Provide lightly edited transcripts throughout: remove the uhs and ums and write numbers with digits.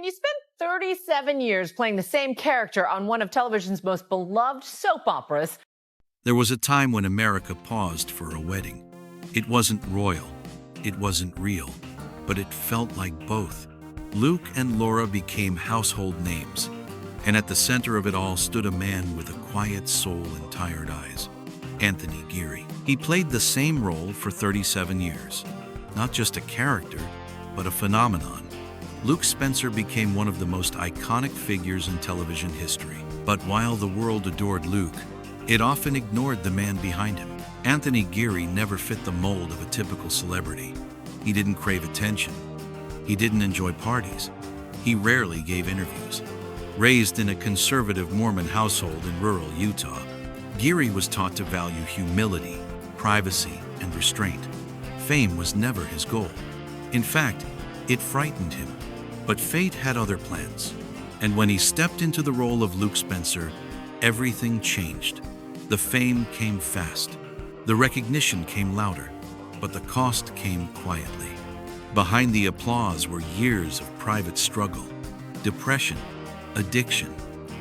When you spend 37 years playing the same character on one of television's most beloved soap operas. There was a time when America paused for a wedding. It wasn't royal, it wasn't real, but it felt like both. Luke and Laura became household names, and at the center of it all stood a man with a quiet soul and tired eyes, Anthony Geary. He played the same role for 37 years, not just a character, but a phenomenon. Luke Spencer became one of the most iconic figures in television history. But while the world adored Luke, it often ignored the man behind him. Anthony Geary never fit the mold of a typical celebrity. He didn't crave attention. He didn't enjoy parties. He rarely gave interviews. Raised in a conservative Mormon household in rural Utah, Geary was taught to value humility, privacy, and restraint. Fame was never his goal. In fact, it frightened him. But fate had other plans. And when he stepped into the role of Luke Spencer, everything changed. The fame came fast. The recognition came louder. But the cost came quietly. Behind the applause were years of private struggle, depression, addiction,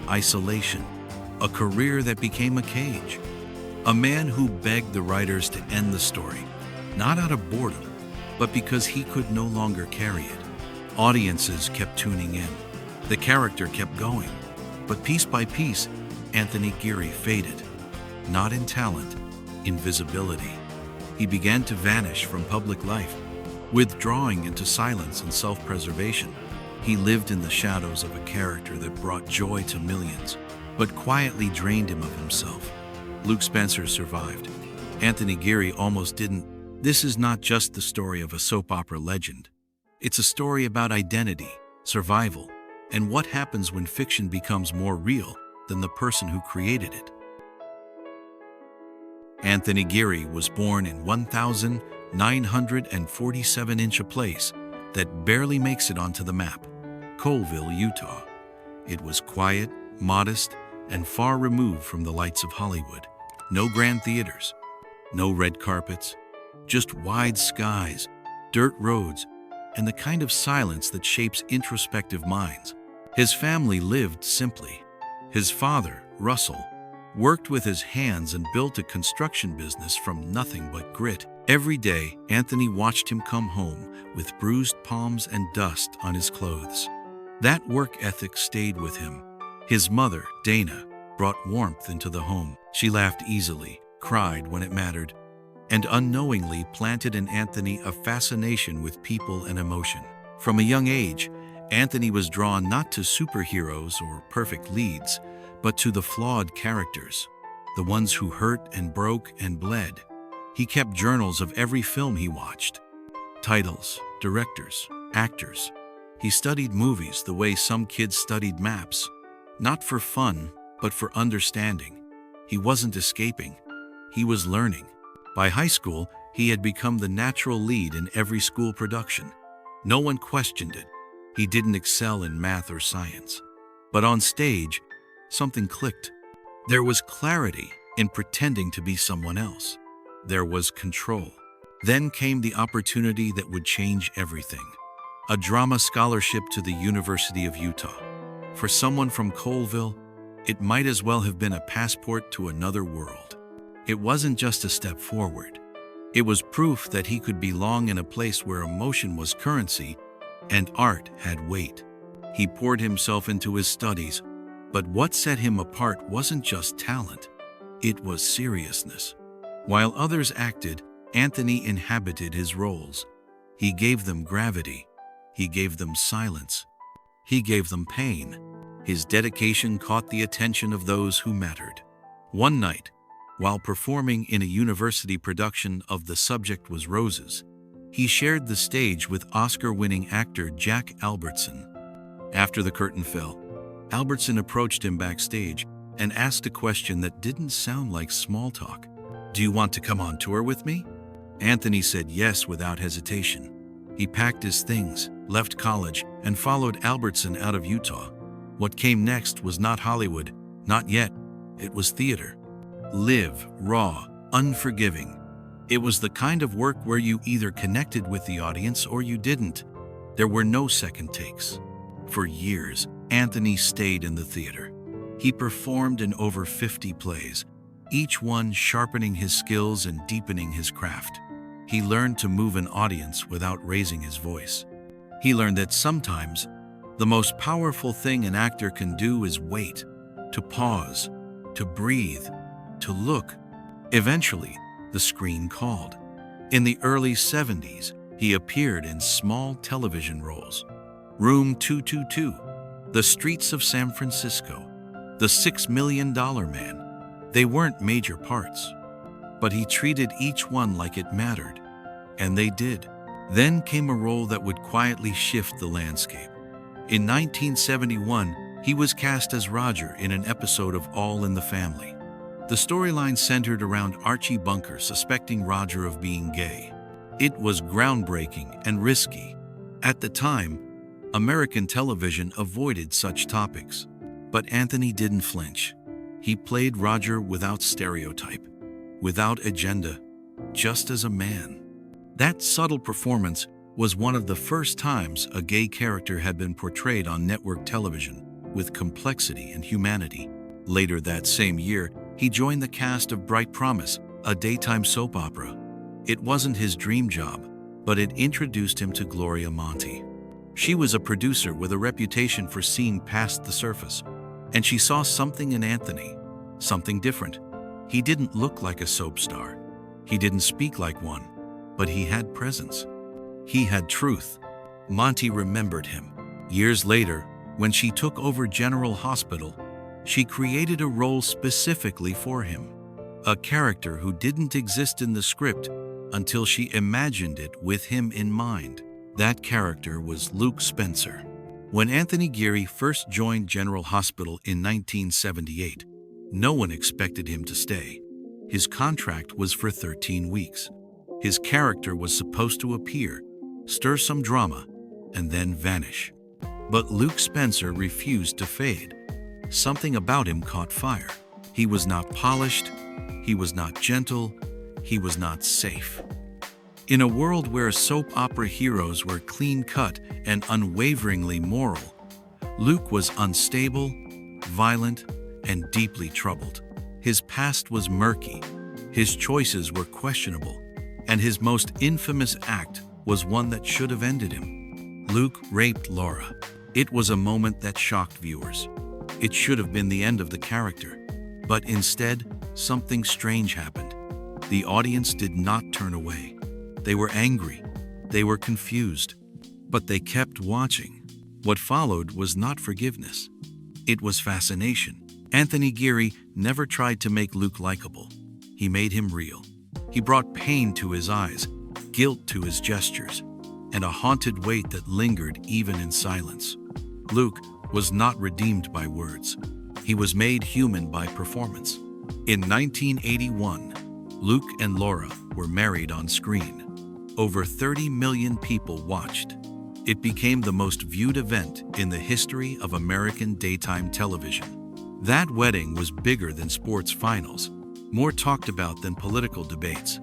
isolation, a career that became a cage. A man who begged the writers to end the story, not out of boredom, but because he could no longer carry it. Audiences kept tuning in. The character kept going. But piece by piece, Anthony Geary faded. Not in talent, in visibility. He began to vanish from public life, withdrawing into silence and self-preservation. He lived in the shadows of a character that brought joy to millions, but quietly drained him of himself. Luke Spencer survived. Anthony Geary almost didn't. This is not just the story of a soap opera legend. It's a story about identity, survival, and what happens when fiction becomes more real than the person who created it. Anthony Geary was born in 1947 in a place that barely makes it onto the map, Colville, Utah. It was quiet, modest, and far removed from the lights of Hollywood. No grand theaters, no red carpets, just wide skies, dirt roads, and the kind of silence that shapes introspective minds. His family lived simply. His father, Russell, worked with his hands and built a construction business from nothing but grit. Every day, Anthony watched him come home with bruised palms and dust on his clothes. That work ethic stayed with him. His mother, Dana, brought warmth into the home. She laughed easily, cried when it mattered, and unknowingly planted in Anthony a fascination with people and emotion. From a young age, Anthony was drawn not to superheroes or perfect leads, but to the flawed characters, the ones who hurt and broke and bled. He kept journals of every film he watched. Titles, directors, actors. He studied movies the way some kids studied maps, not for fun, but for understanding. He wasn't escaping, he was learning. By high school, he had become the natural lead in every school production. No one questioned it. He didn't excel in math or science. But on stage, something clicked. There was clarity in pretending to be someone else. There was control. Then came the opportunity that would change everything. A drama scholarship to the University of Utah. For someone from Colville, it might as well have been a passport to another world. It wasn't just a step forward. It was proof that he could belong in a place where emotion was currency and art had weight. He poured himself into his studies, but what set him apart wasn't just talent, it was seriousness. While others acted, Anthony inhabited his roles. He gave them gravity. He gave them silence. He gave them pain. His dedication caught the attention of those who mattered. One night, while performing in a university production of The Subject Was Roses, he shared the stage with Oscar-winning actor Jack Albertson. After the curtain fell, Albertson approached him backstage and asked a question that didn't sound like small talk. "Do you want to come on tour with me?" Anthony said yes without hesitation. He packed his things, left college, and followed Albertson out of Utah. What came next was not Hollywood, not yet. It was theater. Live, raw, unforgiving. It was the kind of work where you either connected with the audience or you didn't. There were no second takes. For years, Anthony stayed in the theater. He performed in over 50 plays, each one sharpening his skills and deepening his craft. He learned to move an audience without raising his voice. He learned that sometimes the most powerful thing an actor can do is wait, to pause, to breathe, to look. Eventually, the screen called. In the early 70s, he appeared in small television roles. Room 222, The Streets of San Francisco, The $6 Million Man. They weren't major parts, but he treated each one like it mattered, and they did. Then came a role that would quietly shift the landscape. In 1971, he was cast as Roger in an episode of All in the Family. The storyline centered around Archie Bunker suspecting Roger of being gay. It was groundbreaking and risky. At the time, American television avoided such topics. But Anthony didn't flinch. He played Roger without stereotype, without agenda, just as a man. That subtle performance was one of the first times a gay character had been portrayed on network television with complexity and humanity. Later that same year, he joined the cast of Bright Promise, a daytime soap opera. It wasn't his dream job, but it introduced him to Gloria Monty. She was a producer with a reputation for seeing past the surface, and she saw something in Anthony, something different. He didn't look like a soap star. He didn't speak like one, but he had presence. He had truth. Monty remembered him. Years later, when she took over General Hospital, she created a role specifically for him, a character who didn't exist in the script until she imagined it with him in mind. That character was Luke Spencer. When Anthony Geary first joined General Hospital in 1978, no one expected him to stay. His contract was for 13 weeks. His character was supposed to appear, stir some drama, and then vanish. But Luke Spencer refused to fade. Something about him caught fire. He was not polished, he was not gentle, he was not safe. In a world where soap opera heroes were clean-cut and unwaveringly moral, Luke was unstable, violent, and deeply troubled. His past was murky, his choices were questionable, and his most infamous act was one that should have ended him. Luke raped Laura. It was a moment that shocked viewers. It should have been the end of the character, but instead, something strange happened. The audience did not turn away. They were angry, they were confused, but they kept watching. What followed was not forgiveness. It was fascination. Anthony Geary never tried to make Luke likable. He made him real. He brought pain to his eyes, guilt to his gestures, and a haunted weight that lingered even in silence. Luke was not redeemed by words. He was made human by performance. In 1981, Luke and Laura were married on screen. Over 30 million people watched. It became the most viewed event in the history of American daytime television. That wedding was bigger than sports finals, more talked about than political debates.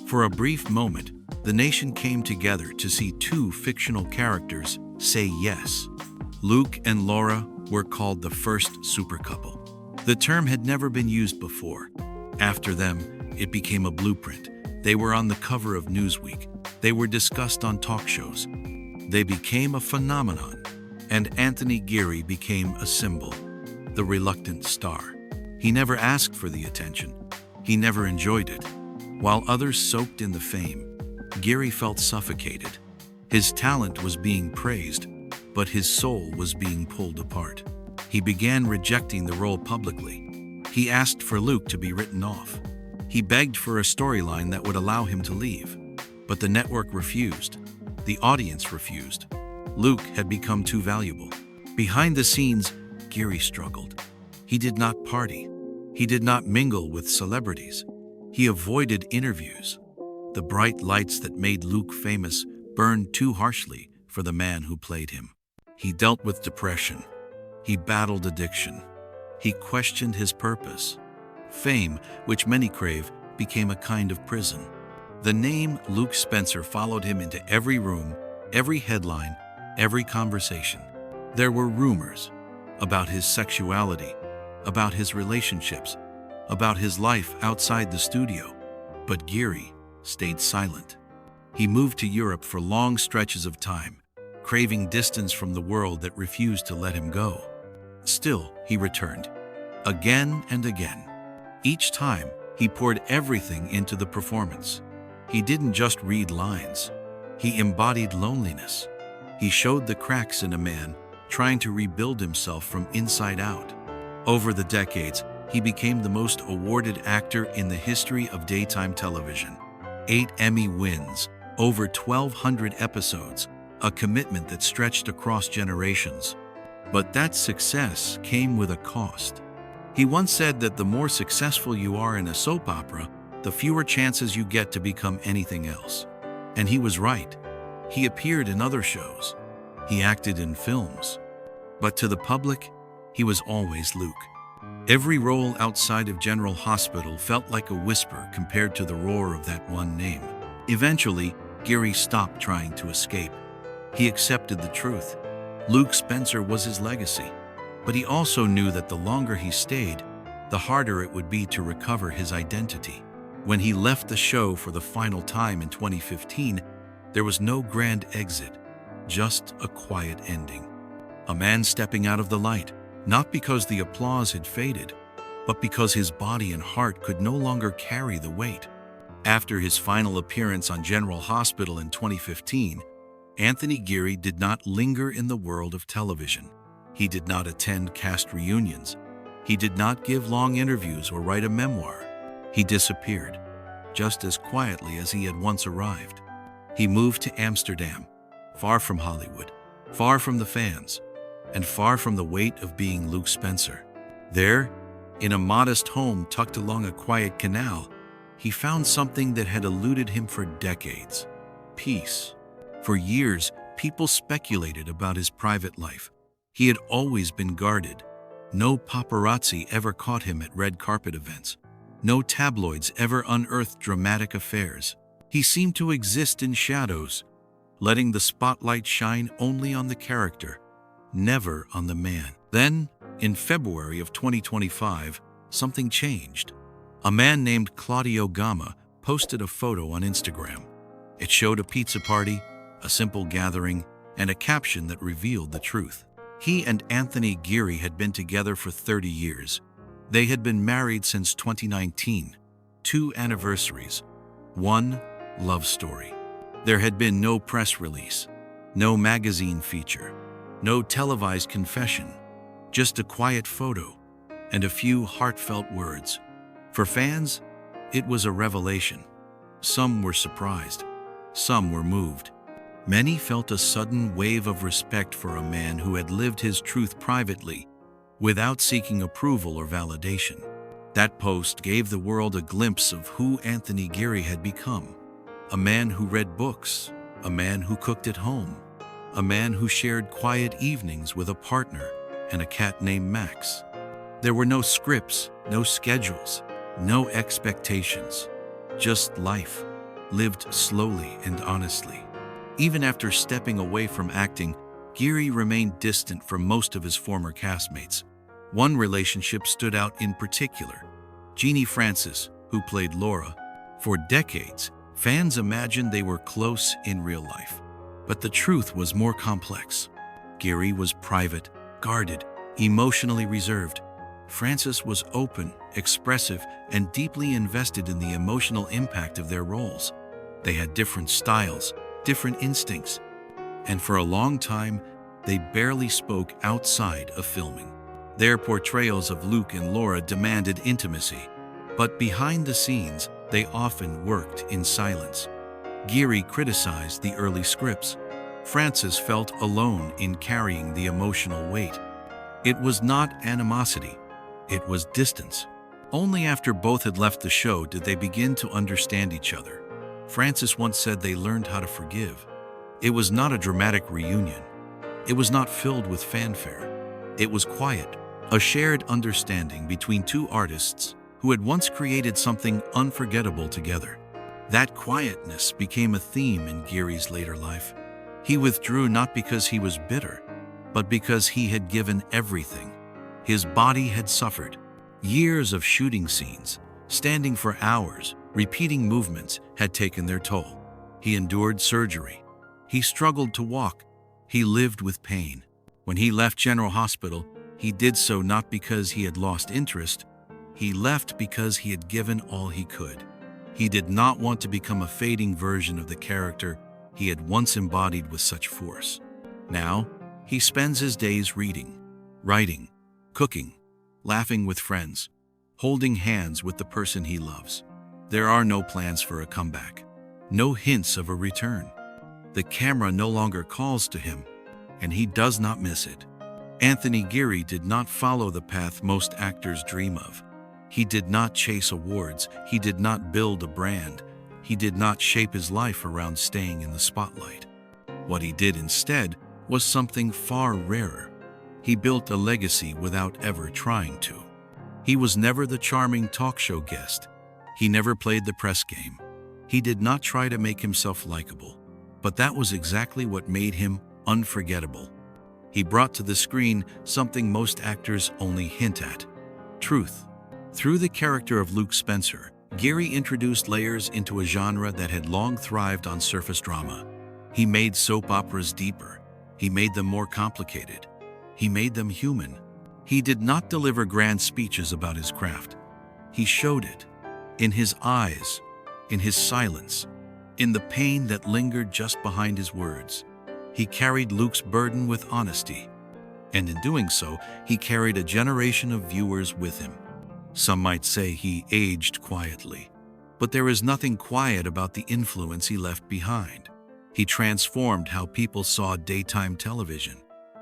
For a brief moment, the nation came together to see two fictional characters say yes. Luke and Laura were called the first super couple. The term had never been used before. After them, it became a blueprint. They were on the cover of Newsweek. They were discussed on talk shows. They became a phenomenon, and Anthony Geary became a symbol, the reluctant star. He never asked for the attention. He never enjoyed it. While others soaked in the fame, Geary felt suffocated. His talent was being praised, but his soul was being pulled apart. He began rejecting the role publicly. He asked for Luke to be written off. He begged for a storyline that would allow him to leave, but the network refused. The audience refused. Luke had become too valuable. Behind the scenes, Geary struggled. He did not party. He did not mingle with celebrities. He avoided interviews. The bright lights that made Luke famous burned too harshly for the man who played him. He dealt with depression. He battled addiction. He questioned his purpose. Fame, which many crave, became a kind of prison. The name Luke Spencer followed him into every room, every headline, every conversation. There were rumors about his sexuality, about his relationships, about his life outside the studio, but Geary stayed silent. He moved to Europe for long stretches of time, craving distance from the world that refused to let him go. Still, he returned, again and again. Each time, he poured everything into the performance. He didn't just read lines. He embodied loneliness. He showed the cracks in a man trying to rebuild himself from inside out. Over the decades, he became the most awarded actor in the history of daytime television. 8 Emmy wins, over 1,200 episodes, a commitment that stretched across generations. But that success came with a cost. He once said that the more successful you are in a soap opera, the fewer chances you get to become anything else. And he was right. He appeared in other shows. He acted in films. But to the public, he was always Luke. Every role outside of General Hospital felt like a whisper compared to the roar of that one name. Eventually, Geary stopped trying to escape. He accepted the truth. Luke Spencer was his legacy. But he also knew that the longer he stayed, the harder it would be to recover his identity. When he left the show for the final time in 2015, there was no grand exit, just a quiet ending. A man stepping out of the light, not because the applause had faded, but because his body and heart could no longer carry the weight. After his final appearance on General Hospital in 2015, Anthony Geary did not linger in the world of television. He did not attend cast reunions. He did not give long interviews or write a memoir. He disappeared, just as quietly as he had once arrived. He moved to Amsterdam, far from Hollywood, far from the fans, and far from the weight of being Luke Spencer. There, in a modest home tucked along a quiet canal, he found something that had eluded him for decades: peace. For years, people speculated about his private life. He had always been guarded. No paparazzi ever caught him at red carpet events. No tabloids ever unearthed dramatic affairs. He seemed to exist in shadows, letting the spotlight shine only on the character, never on the man. Then, in February of 2025, something changed. A man named Claudio Gama posted a photo on Instagram. It showed a pizza party, a simple gathering, and a caption that revealed the truth. He and Anthony Geary had been together for 30 years. They had been married since 2019, 2 anniversaries, 1 love story. There had been no press release, no magazine feature, no televised confession, just a quiet photo and a few heartfelt words. For fans, it was a revelation. Some were surprised, some were moved. Many felt a sudden wave of respect for a man who had lived his truth privately, without seeking approval or validation. That post gave the world a glimpse of who Anthony Geary had become. A man who read books, a man who cooked at home, a man who shared quiet evenings with a partner and a cat named Max. There were no scripts, no schedules, no expectations, just life, lived slowly and honestly. Even after stepping away from acting, Geary remained distant from most of his former castmates. One relationship stood out in particular: Jeannie Francis, who played Laura. For decades, fans imagined they were close in real life. But the truth was more complex. Geary was private, guarded, emotionally reserved. Francis was open, expressive, and deeply invested in the emotional impact of their roles. They had different styles, different instincts, and for a long time, they barely spoke outside of filming. Their portrayals of Luke and Laura demanded intimacy, but behind the scenes, they often worked in silence. Geary criticized the early scripts. Francis felt alone in carrying the emotional weight. It was not animosity, it was distance. Only after both had left the show did they begin to understand each other. Francis once said they learned how to forgive. It was not a dramatic reunion. It was not filled with fanfare. It was quiet, a shared understanding between 2 artists who had once created something unforgettable together. That quietness became a theme in Geary's later life. He withdrew not because he was bitter, but because he had given everything. His body had suffered. Years of shooting scenes, standing for hours, repeating movements had taken their toll. He endured surgery. He struggled to walk. He lived with pain. When he left General Hospital, he did so not because he had lost interest. He left because he had given all he could. He did not want to become a fading version of the character he had once embodied with such force. Now, he spends his days reading, writing, cooking, laughing with friends, holding hands with the person he loves. There are no plans for a comeback, no hints of a return. The camera no longer calls to him, and he does not miss it. Anthony Geary did not follow the path most actors dream of. He did not chase awards. He did not build a brand. He did not shape his life around staying in the spotlight. What he did instead was something far rarer. He built a legacy without ever trying to. He was never the charming talk show guest. He never played the press game. He did not try to make himself likable. But that was exactly what made him unforgettable. He brought to the screen something most actors only hint at: truth. Through the character of Luke Spencer, Geary introduced layers into a genre that had long thrived on surface drama. He made soap operas deeper. He made them more complicated. He made them human. He did not deliver grand speeches about his craft. He showed it in his eyes, in his silence, in the pain that lingered just behind his words. He carried Luke's burden with honesty, and in doing so, he carried a generation of viewers with him. Some might say he aged quietly, but there is nothing quiet about the influence he left behind. He transformed how people saw daytime television.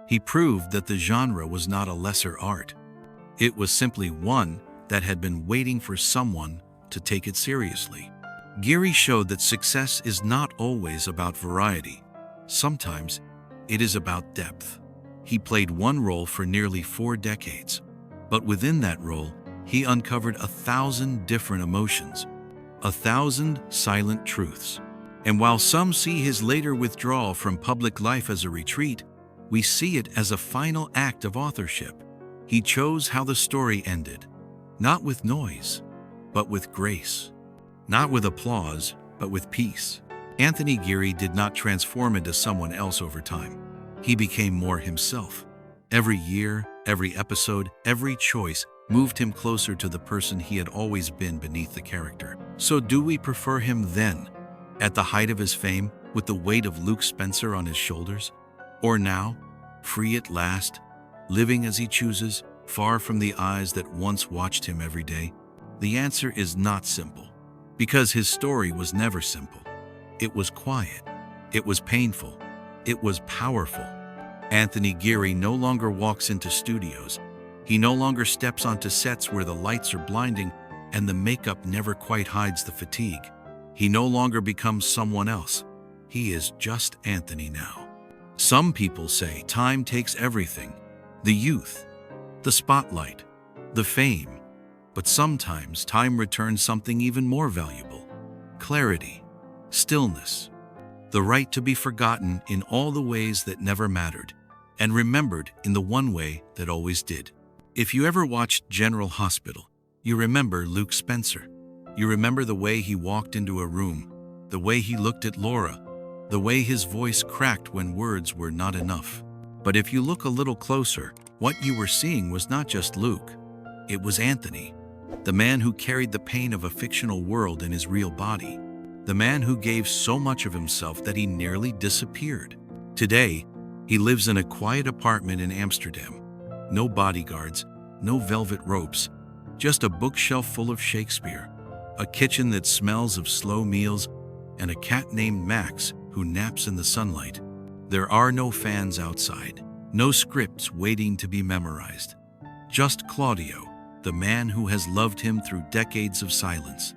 He proved that the genre was not a lesser art. It was simply one that had been waiting for someone to take it seriously. Geary showed that success is not always about variety. Sometimes it is about depth. He played one role for nearly 4 decades, but within that role, he uncovered 1,000 different emotions, 1,000 silent truths. And while some see his later withdrawal from public life as a retreat, we see it as a final act of authorship. He chose how the story ended, not with noise, but with grace, not with applause, but with peace. Anthony Geary did not transform into someone else over time. He became more himself. Every year, every episode, every choice moved him closer to the person he had always been beneath the character. So do we prefer him then, at the height of his fame, with the weight of Luke Spencer on his shoulders? Or now, free at last, living as he chooses, far from the eyes that once watched him every day? The answer is not simple, because his story was never simple. It was quiet. It was painful. It was powerful. Anthony Geary no longer walks into studios. He no longer steps onto sets where the lights are blinding and the makeup never quite hides the fatigue. He no longer becomes someone else. He is just Anthony now. Some people say time takes everything: the youth, the spotlight, the fame. But sometimes time returns something even more valuable: clarity, stillness, the right to be forgotten in all the ways that never mattered, and remembered in the one way that always did. If you ever watched General Hospital, you remember Luke Spencer. You remember the way he walked into a room, the way he looked at Laura, the way his voice cracked when words were not enough. But if you look a little closer, what you were seeing was not just Luke. It was Anthony, the man who carried the pain of a fictional world in his real body, the man who gave so much of himself that he nearly disappeared. Today, he lives in a quiet apartment in Amsterdam. No bodyguards, no velvet ropes, just a bookshelf full of Shakespeare, a kitchen that smells of slow meals, and a cat named Max who naps in the sunlight. There are no fans outside, no scripts waiting to be memorized. Just Claudio, the man who has loved him through decades of silence.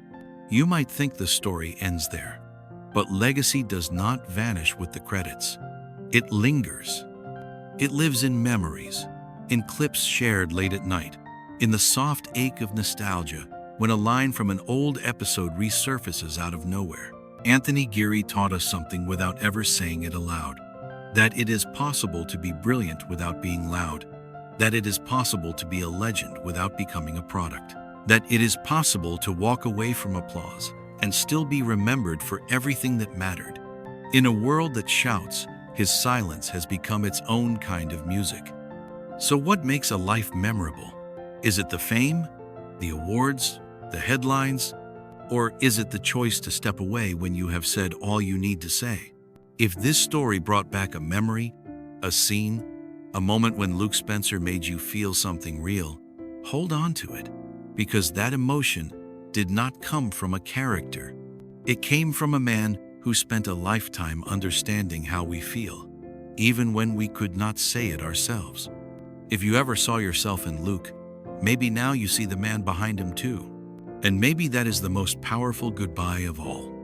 You might think the story ends there, but legacy does not vanish with the credits. It lingers. It lives in memories, in clips shared late at night, in the soft ache of nostalgia when a line from an old episode resurfaces out of nowhere. Anthony Geary taught us something without ever saying it aloud: that it is possible to be brilliant without being loud, that it is possible to be a legend without becoming a product, that it is possible to walk away from applause and still be remembered for everything that mattered. In a world that shouts, his silence has become its own kind of music. So what makes a life memorable? Is it the fame, the awards, the headlines, or is it the choice to step away when you have said all you need to say? If this story brought back a memory, a scene, a moment when Luke Spencer made you feel something real, hold on to it, because that emotion did not come from a character. It came from a man who spent a lifetime understanding how we feel, even when we could not say it ourselves. If you ever saw yourself in Luke, maybe now you see the man behind him too. And maybe that is the most powerful goodbye of all.